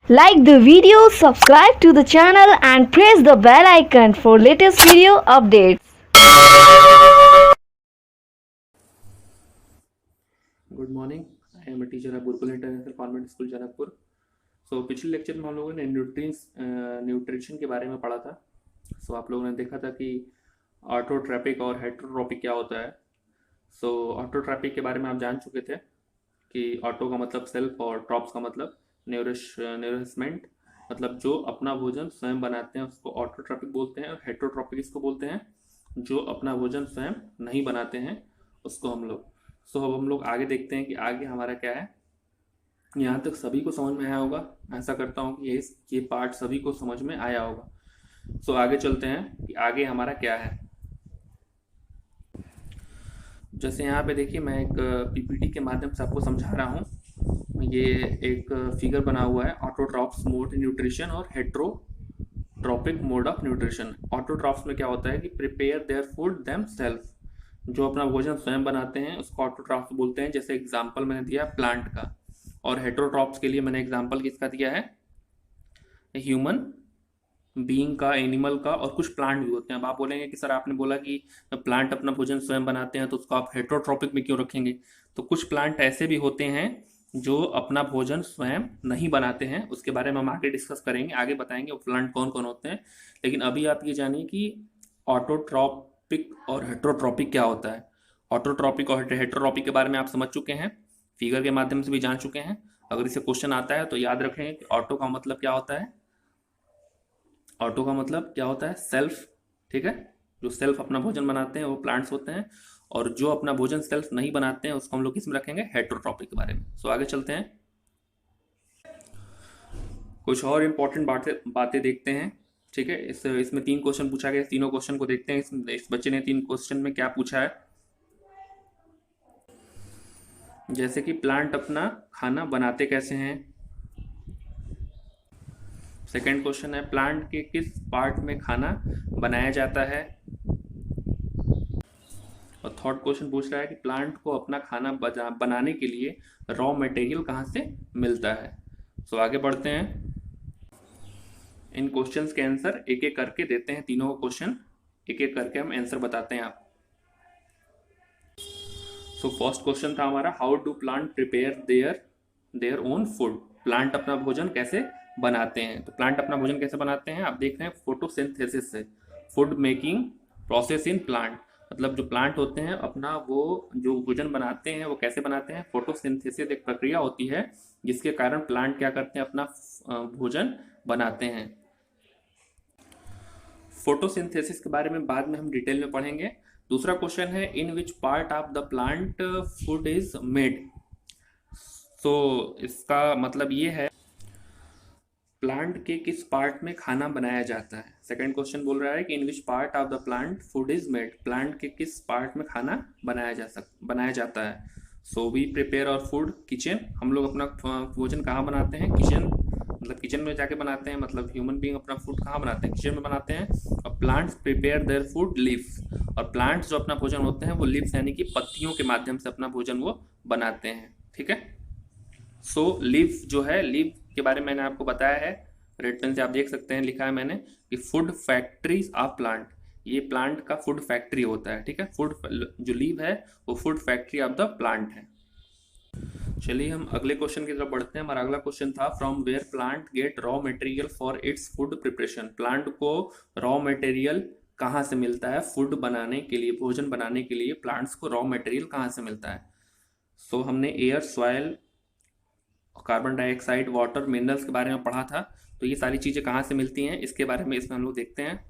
Like the video, subscribe to the channel and press the bell icon for latest video updates. Good morning. I am teacher of Gurukul international convent school Janakpur. पिछले lecture में हम लोगों ने nutrition के बारे में पढ़ा था। आप लोगों ने देखा था कि ऑटोट्रॉपिक और हेटेरोट्रॉपिक क्या होता है। ऑटोट्रॉपिक के बारे में आप जान चुके थे कि ऑटो का मतलब सेल्फ और ट्रॉप्स का मतलब नरिशमेंट, मतलब जो अपना भोजन स्वयं बनाते हैं उसको ऑटोट्रॉपिक बोलते हैं, और हेटेरोट्रॉपिक इसको बोलते हैं जो अपना भोजन स्वयं नहीं बनाते हैं उसको हम लोग। अब हम लोग आगे देखते हैं कि आगे हमारा क्या है। यहाँ तक सभी को समझ में आया होगा, ऐसा करता हूँ कि ये पार्ट सभी को समझ में आया होगा। आगे चलते हैं कि आगे हमारा क्या है। जैसे यहाँ पे देखिए, मैं एक पीपीटी के माध्यम से आपको समझा रहा हूँ। ये एक फिगर बना हुआ है, ऑटोट्रॉप्स मोड न्यूट्रिशन और heterotrophic mode of nutrition. Autotrophs में क्या होता है कि prepare their food them self, जो अपना भोजन स्वयं बनाते हैं उसको ऑटोट्रॉप्स बोलते हैं। जैसे एग्जांपल मैंने दिया प्लांट का, और हेटेरोट्रॉप्स के लिए मैंने एग्जांपल किसका दिया है, ह्यूमन बीइंग का, एनिमल का, और कुछ प्लांट भी होते हैं। अब आप बोलेंगे कि सर आपने बोला कि प्लांट अपना भोजन स्वयं बनाते हैं तो उसको आप हेटेरोट्रॉपिक में क्यों रखेंगे। तो कुछ प्लांट ऐसे भी होते हैं जो अपना भोजन स्वयं नहीं बनाते हैं, उसके बारे में हम आगे डिस्कस करेंगे, आगे बताएंगे वो प्लांट कौन कौन होते हैं। लेकिन अभी आप ये जानिए कि ऑटोट्रॉपिक और हेटेरोट्रॉपिक क्या होता है। ऑटोट्रॉपिक और हेटेरोट्रॉपिक के बारे में आप समझ चुके हैं, फिगर के माध्यम से भी जान चुके हैं। अगर इसे क्वेश्चन आता है तो याद रखें कि ऑटो का मतलब क्या होता है। ऑटो का मतलब क्या होता है, सेल्फ। ठीक है, जो सेल्फ अपना भोजन बनाते हैं वो प्लांट्स होते हैं, और जो अपना भोजन सेल्फ नहीं बनाते हैं उसको हम लोग किसमें रखेंगे, हेटेरोट्रॉपिक के बारे में। आगे चलते हैं, कुछ और इम्पोर्टेंट बातें देखते हैं। ठीक है, इसमें 3 क्वेश्चन पूछा गया, तीनों क्वेश्चन को देखते हैं। इस बच्चे ने 3 क्वेश्चन में क्या पूछा है। जैसे कि प्लांट अपना खाना बनाते कैसे हैं। सेकंड क्वेश्चन है प्लांट के किस पार्ट में खाना बनाया जाता है। और थर्ड क्वेश्चन पूछ रहा है कि प्लांट को अपना खाना बनाने के लिए रॉ मटेरियल कहाँ से मिलता है। आगे बढ़ते हैं, इन क्वेश्चंस के आंसर एक एक करके देते हैं। तीनों क्वेश्चन एक एक करके हम आंसर बताते हैं आप। फर्स्ट क्वेश्चन था हमारा, how do plant prepare their own food. Plant अपना भोजन कैसे बनाते हैं। तो प्लांट अपना भोजन कैसे बनाते हैं, आप देख रहे हैं फोटोसिंथेसिस से। Food making process in plant, मतलब जो प्लांट होते हैं अपना वो जो भोजन बनाते हैं वो कैसे बनाते हैं। फोटोसिंथेसिस एक प्रक्रिया होती है जिसके कारण प्लांट क्या करते हैं, अपना भोजन बनाते हैं। फोटोसिंथेसिस के बारे में बाद में हम डिटेल में पढ़ेंगे। दूसरा क्वेश्चन है, in which part of the plant food is made. इसका मतलब ये है प्लांट के किस पार्ट में खाना बनाया जाता है। सेकंड क्वेश्चन बोल रहा है कि in which part of the plant food is made, plant के किस पार्ट में खाना बनाया जाता है। We prepare our food kitchen, हम लोग अपना भोजन कहाँ बनाते हैं, किचन, मतलब किचन में जाके बनाते हैं। मतलब ह्यूमन बीइंग अपना फूड कहाँ बनाते हैं, किचन में बनाते हैं। और plants prepare their food leaves, और प्लांट्स जो अपना भोजन होते हैं वो लीव्स यानी कि पत्तियों के माध्यम से अपना भोजन वो बनाते हैं। ठीक है, लीव जो है, लीव के बारे में मैंने आपको बताया है, रेड पेन से आप देख सकते हैं, लिखा है मैंने कि फूड फैक्ट्रीज ऑफ प्लांट, ये प्लांट का फूड फैक्ट्री होता है। ठीक है, फूड जो लीव है वो food factory of the plant है। चलिए हम अगले क्वेश्चन की तरफ बढ़ते हैं। हमारा अगला क्वेश्चन था, from where plant get raw material for its food preparation. Plant को रॉ मटेरियल कहाँ से मिलता है, फूड बनाने के लिए, भोजन बनाने के लिए प्लांट्स को रॉ मटेरियल कहाँ से मिलता है। हमने air, soil, carbon dioxide, water, minerals के बारे में पढ़ा था। तो ये सारी चीज़ें कहाँ से मिलती हैं इसके बारे में इसमें हम लोग देखते हैं।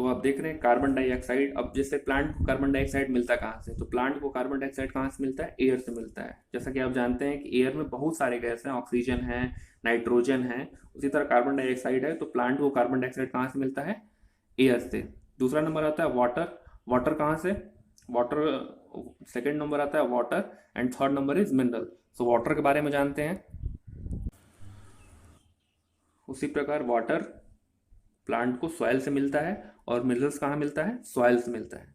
आप देख रहे हैं कार्बन डाइऑक्साइड। अब जैसे प्लांट को कार्बन डाइऑक्साइड मिलता है कहाँ से, तो प्लांट को कार्बन डाइऑक्साइड कहाँ से मिलता है, एयर से मिलता है। जैसा कि आप जानते हैं कि एयर में बहुत सारे गैस हैं, ऑक्सीजन है, नाइट्रोजन है, उसी तरह कार्बन डाइऑक्साइड है। तो प्लांट को कार्बन डाइऑक्साइड कहाँ से मिलता है, एयर से। दूसरा नंबर आता है वाटर, वाटर कहाँ से, वाटर सेकेंड नंबर आता है water, and third number is mineral. Water के बारे में जानते हैं। उसी प्रकार वाटर प्लांट को सॉइल से मिलता है, और मिनरल्स कहाँ मिलता है, सॉइल से मिलता है।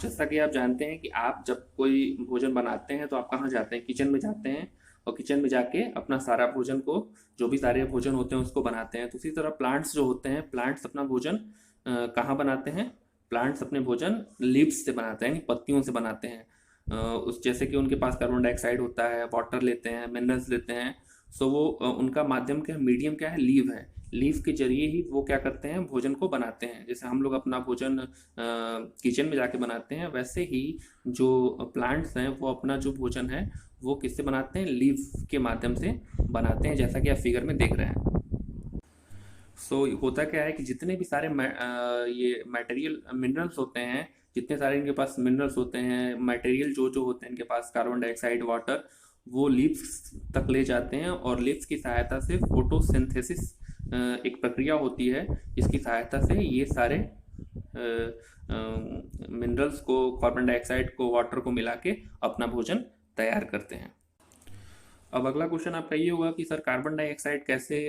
जैसा कि आप जानते हैं कि आप जब कोई भोजन बनाते हैं तो आप कहाँ जाते हैं, किचन में जाते हैं, और किचन में जाके अपना सारा भोजन को, जो भी सारे भोजन होते हैं उसको बनाते हैं। तो उसी तरह प्लांट्स जो होते हैं, प्लांट्स अपना भोजन कहाँ बनाते हैं, प्लांट्स अपने भोजन लीव्स से बनाते हैं, यानी पत्तियों से बनाते हैं। उस जैसे कि उनके पास कार्बन डाइऑक्साइड होता है, वाटर लेते हैं, मिनरल्स लेते हैं। सो वो उनका माध्यम क्या है, मीडियम क्या है, लीव है। लीफ के जरिए ही वो क्या करते हैं, भोजन को बनाते हैं। जैसे हम लोग अपना भोजन किचन में जाके बनाते हैं, वैसे ही जो प्लांट्स हैं वो अपना जो भोजन है वो किससे बनाते हैं, लीफ के माध्यम से बनाते हैं, जैसा कि आप फिगर में देख रहे हैं। सो होता क्या है कि जितने भी सारे ये मटेरियल मिनरल्स होते हैं, जितने सारे इनके पास मिनरल्स होते हैं, मटेरियल जो जो होते हैं इनके पास, कार्बन डाइऑक्साइड, वाटर, वो लीव्स तक ले जाते हैं, और लीव्स की सहायता से फोटोसिंथेसिस एक प्रक्रिया होती है, जिसकी सहायता से ये सारे मिनरल्स को, कार्बन डाइऑक्साइड को, वाटर को मिला के अपना भोजन तैयार करते हैं। अब अगला क्वेश्चन आपका ये होगा कि सर कार्बन डाइऑक्साइड कैसे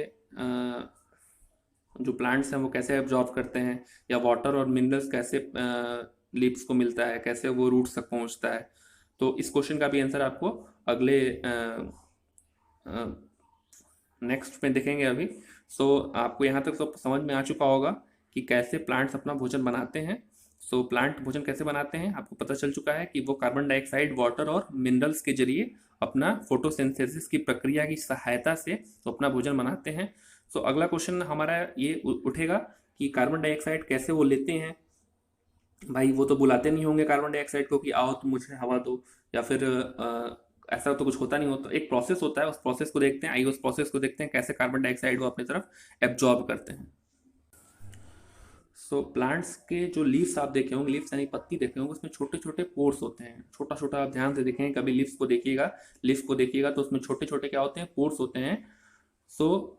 जो प्लांट्स हैं वो कैसे एब्जॉर्ब करते हैं, या वाटर और मिनरल्स कैसे लीव्स को मिलता है, कैसे वो रूट्स तक पहुंचता है। तो इस क्वेश्चन का भी आंसर आपको अगले नेक्स्ट में देखेंगे अभी। सो आपको यहाँ तक सब समझ में आ चुका होगा कि कैसे प्लांट्स अपना भोजन बनाते हैं। सो प्लांट भोजन कैसे बनाते हैं आपको पता चल चुका है कि वो कार्बन डाइऑक्साइड, वाटर और मिनरल्स के जरिए अपना फोटोसिंथेसिस की प्रक्रिया की सहायता से तो अपना भोजन बनाते हैं। सो अगला क्वेश्चन हमारा ये उठेगा कि कार्बन डाइऑक्साइड कैसे वो लेते हैं। भाई वो तो बुलाते नहीं होंगे कार्बन डाइऑक्साइड को कि आओ तुम मुझे हवा दो, या फिर ऐसा तो कुछ होता नहीं होता, एक प्रोसेस होता है, उस प्रोसेस को देखते हैं। आइए उस प्रोसेस को देखते हैं कैसे कार्बन डाइऑक्साइड को अपनी तरफ एब्जॉर्ब करते हैं। सो प्लांट्स के जो लीव्स आप देखे होंगे, लीव्स यानी पत्ती देखे होंगे, उसमें छोटे छोटे पोर्स होते हैं। छोटा छोटा आप ध्यान से देखें, कभी लीव्स को देखिएगा, लीव्स को देखिएगा तो उसमें छोटे छोटे क्या होते हैं, पोर्स होते हैं। सो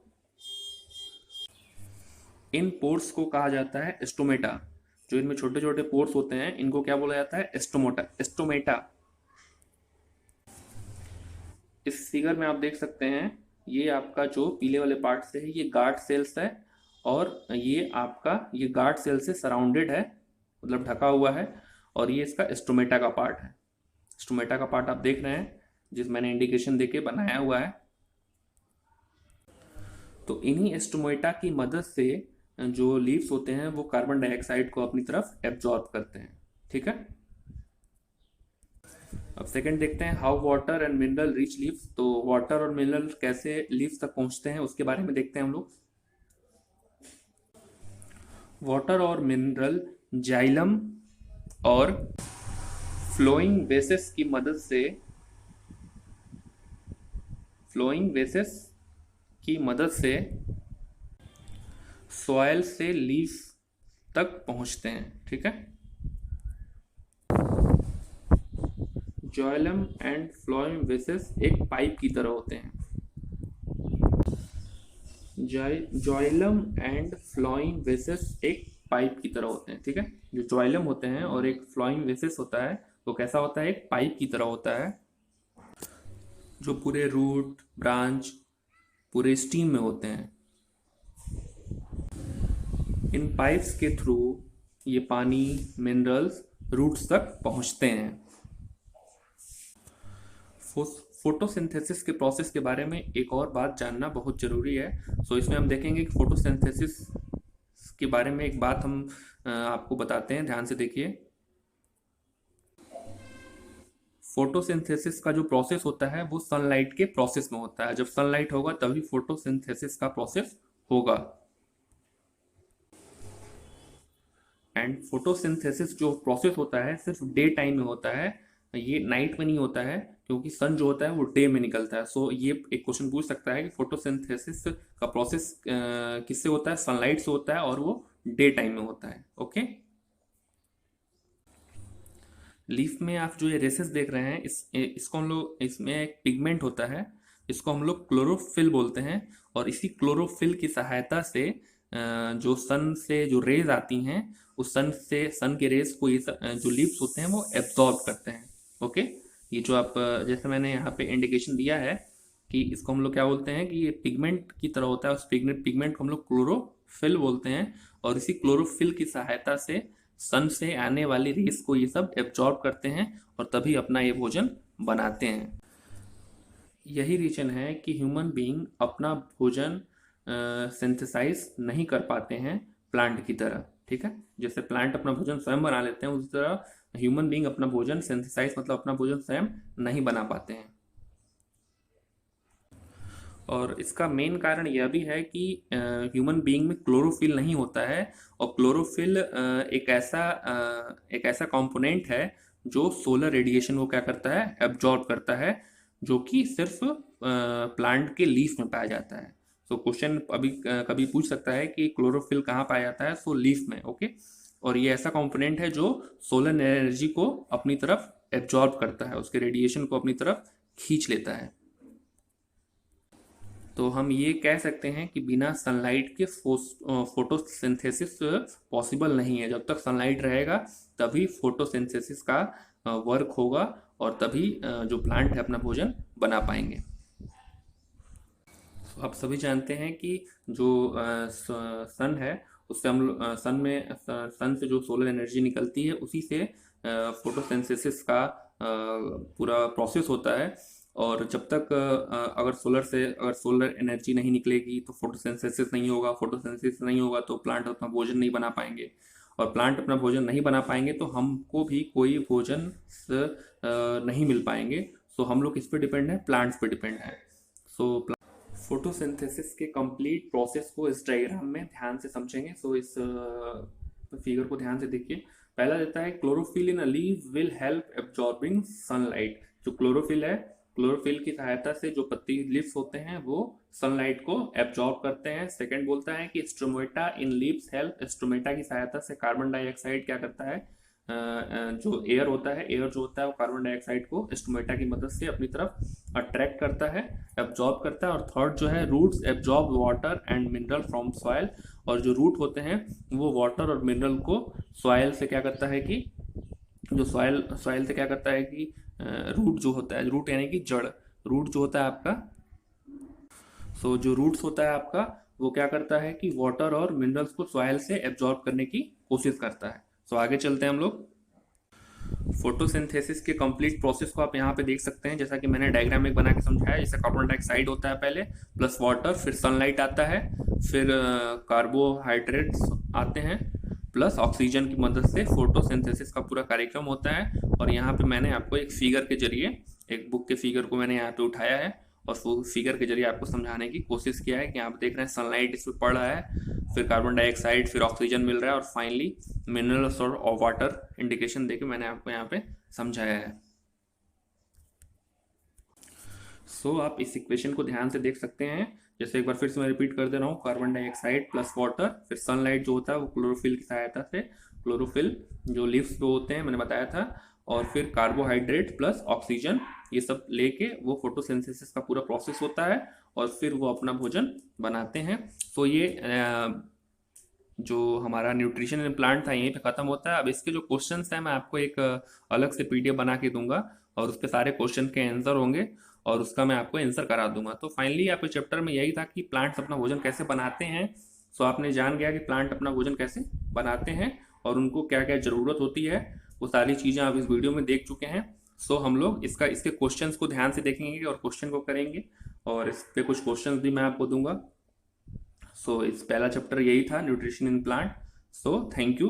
इन पोर्स को कहा जाता है स्टोमेटा। जो इनमें छोटे छोटे पोर्स होते हैं इनको क्या बोला जाता है, स्टोमोटा, स्टोमेटा। इस फिगर में आप देख सकते हैं, ये आपका जो पीले वाले पार्ट से है ये गार्ड सेल्स है, और ये आपका ये गार्ड सेल से सराउंडेड है, मतलब ढका हुआ है, और ये इसका स्टोमेटा का पार्ट है। स्टोमेटा का पार्ट आप देख रहे हैं, जिस मैंने इंडिकेशन देके बनाया हुआ है। तो इन्हीं स्टोमेटा की मदद से जो लीव्स होते हैं वो कार्बन डाइऑक्साइड को अपनी तरफ एब्जॉर्ब करते हैं। ठीक है, अब सेकंड देखते हैं, how water and mineral reach leaves. तो वाटर और मिनरल कैसे लीव्स तक पहुंचते हैं उसके बारे में देखते हैं हम लोग। वाटर और मिनरल जाइलम और फ्लोइंग वेसेस की मदद से, फ्लोइंग वेसेस की मदद से सॉइल से लीव्स तक पहुंचते हैं। ठीक है, जाइलम एंड फ्लोइंग वेसेस एक पाइप की तरह होते हैं। जाइलम एंड फ्लोइंग वेसेस एक पाइप की तरह होते हैं। ठीक है, जो जाइलम होते हैं और एक फ्लोइंग वेसेस होता है वो कैसा होता है, एक पाइप की तरह होता है, जो पूरे रूट, ब्रांच, पूरे स्टीम में होते हैं। इन पाइप्स के थ्रू ये पानी, मिनरल्स रूट्स तक पहुंचते हैं। फोटोसिंथेसिस के प्रोसेस के बारे में एक और बात जानना बहुत ज़रूरी है। सो इसमें हम देखेंगे कि फोटोसिंथेसिस के बारे में एक बात हम आपको बताते हैं, ध्यान से देखिए। फोटोसिंथेसिस का जो प्रोसेस होता है वो सनलाइट के प्रोसेस में होता है। जब सनलाइट होगा तभी फोटोसिंथेसिस का प्रोसेस होगा। एंड फोटोसिंथेसिस जो प्रोसेस होता है सिर्फ डे टाइम में होता है, ये नाइट में नहीं होता है, क्योंकि सन जो होता है वो डे में निकलता है। सो ये एक क्वेश्चन पूछ सकता है कि फोटोसिंथेसिस का प्रोसेस किससे होता है, सनलाइट से होता है, और वो डे टाइम में होता है। ओके, लीफ में आप जो ये रेसेस देख रहे हैं, इसको हम लोग, इसमें एक पिगमेंट होता है, इसको हम लोग क्लोरोफिल बोलते हैं, और इसी क्लोरोफिल की सहायता से जो सन से जो रेज आती हैं, उस सन के रेज को ये जो लीव्स होते हैं वो एब्जॉर्ब करते हैं। ओके, ये जो आप जैसे मैंने यहाँ पे इंडिकेशन दिया है कि इसको हम लोग क्या बोलते हैं कि ये पिगमेंट की तरह होता है, उस पिगमेंट को हम लोग क्लोरोफिल बोलते हैं, और इसी क्लोरोफिल की सहायता से सन से आने वाली रेस को ये सब एब्जॉर्ब करते हैं और तभी अपना ये भोजन बनाते हैं। यही रीजन है कि ह्यूमन बीइंग अपना भोजन सिंथेसाइज नहीं कर पाते हैं प्लांट की तरह। ठीक है, जैसे प्लांट अपना भोजन स्वयं बना लेते हैं, उसी तरह ह्यूमन बीइंग अपना भोजन सिंथेसाइज मतलब अपना भोजन स्वयं नहीं बना पाते हैं। और इसका मेन कारण यह भी है कि ह्यूमन बीइंग में क्लोरोफिल नहीं होता है, और क्लोरोफिल एक ऐसा कंपोनेंट है जो सोलर रेडिएशन को क्या करता है, एब्जॉर्ब करता है, जो कि सिर्फ प्लांट के लीफ में पाया जाता है। तो क्वेश्चन अभी कभी पूछ सकता है कि क्लोरोफिल कहाँ पाया जाता है, सो लीफ में। ओके, और ये ऐसा कंपोनेंट है जो सोलर एनर्जी को अपनी तरफ एब्जॉर्ब करता है, उसके रेडिएशन को अपनी तरफ खींच लेता है। तो हम ये कह सकते हैं कि बिना सनलाइट के फोटोसिंथेसिस पॉसिबल नहीं है। जब तक सनलाइट रहेगा तभी फोटोसिंथेसिस का वर्क होगा, और तभी जो प्लांट है अपना भोजन बना पाएंगे। तो आप सभी जानते हैं कि जो सन है उससे हम सन से जो सोलर एनर्जी निकलती है उसी से फोटोसिंथेसिस का पूरा प्रोसेस होता है। और जब तक अगर सोलर एनर्जी नहीं निकलेगी तो फोटोसिंथेसिस नहीं होगा, फोटोसिंथेसिस नहीं होगा तो प्लांट अपना भोजन नहीं बना पाएंगे, और प्लांट अपना भोजन नहीं बना पाएंगे तो हमको भी कोई भोजन नहीं मिल पाएंगे। सो हम लोग किस पे डिपेंड है, प्लांट्स पे डिपेंड है। सो फोटोसिंथेसिस के कंप्लीट प्रोसेस को इस डायग्राम में ध्यान से समझेंगे। सो इस फिगर को ध्यान से देखिए। पहला देता है chlorophyll in a leaf will help absorbing sunlight. जो क्लोरोफिल है, क्लोरोफिल की सहायता से जो पत्ती लीव्स होते हैं वो सनलाइट को एब्जॉर्ब करते हैं। सेकंड बोलता है कि stromata in leaves help. Stromata की सहायता से कार्बन डाइऑक्साइड क्या करता है, जो एयर होता है, एयर जो होता है वो कार्बन डाइऑक्साइड को स्टोमेटा की मदद से अपनी तरफ अट्रैक्ट करता है, एब्जॉर्ब करता है। और थर्ड जो है, roots absorb water and mineral from soil. और जो रूट होते हैं वो वाटर और मिनरल को सॉइल से क्या करता है कि जो सॉइल से क्या करता है कि रूट जो होता है, रूट यानी कि जड़, रूट जो होता है आपका, सो जो रूट्स होता है आपका वो क्या करता है कि वाटर और मिनरल्स को सॉइल से एब्जॉर्ब करने की कोशिश करता है। सो आगे चलते हैं हम लोग। फोटोसिंथेसिस के कंप्लीट प्रोसेस को आप यहाँ पे देख सकते हैं, जैसा कि मैंने डायग्राम एक बना के समझाया। जैसे कार्बन डाइऑक्साइड होता है पहले, प्लस वाटर, फिर सनलाइट आता है, फिर कार्बोहाइड्रेट्स आते हैं, प्लस ऑक्सीजन की मदद से फोटोसिंथेसिस का पूरा कार्यक्रम होता है। और यहाँ पे मैंने आपको एक फिगर के जरिए, एक बुक के फिगर को मैंने यहाँ पे उठाया है और वो फिगर के जरिए आपको समझाने की कोशिश किया है कि आप देख रहे हैं सनलाइट इस पर पड़ रहा है, फिर कार्बन डाइऑक्साइड, फिर ऑक्सीजन मिल रहा है, और फाइनली मिनरल्स और वाटर इंडिकेशन देके मैंने आपको यहाँ पे समझाया है। सो आप इस इक्वेशन को ध्यान से देख सकते हैं। जैसे एक बार फिर से मैं रिपीट कर दे रहा हूँ, कार्बन डाइऑक्साइड प्लस वाटर, फिर सनलाइट जो होता है वो क्लोरोफिल की सहायता से, क्लोरोफिल जो लीव्स पे होते हैं मैंने बताया था, और फिर कार्बोहाइड्रेट प्लस ऑक्सीजन, ये सब लेके वो फोटोसिंथेसिस का पूरा प्रोसेस होता है, और फिर वो अपना भोजन बनाते हैं। तो ये जो हमारा न्यूट्रिशन इन प्लांट था यहीं पे ख़त्म होता है। अब इसके जो क्वेश्चंस हैं मैं आपको एक अलग से पीडीएफ बना के दूंगा, और उस पर सारे क्वेश्चन के आंसर होंगे, और उसका मैं आपको आंसर करा दूंगा। तो फाइनली आपके चैप्टर में यही था कि प्लांट्स अपना भोजन कैसे बनाते हैं। सो आपने जान गया कि प्लांट अपना भोजन कैसे बनाते हैं और उनको क्या क्या ज़रूरत होती है, वो सारी चीज़ें आप इस वीडियो में देख चुके हैं। सो हम लोग इसके क्वेश्चंस को ध्यान से देखेंगे और क्वेश्चन को करेंगे, और इस पर कुछ क्वेश्चंस भी मैं आपको दूंगा। सो इस पहला चैप्टर यही था, nutrition in plant. So thank you.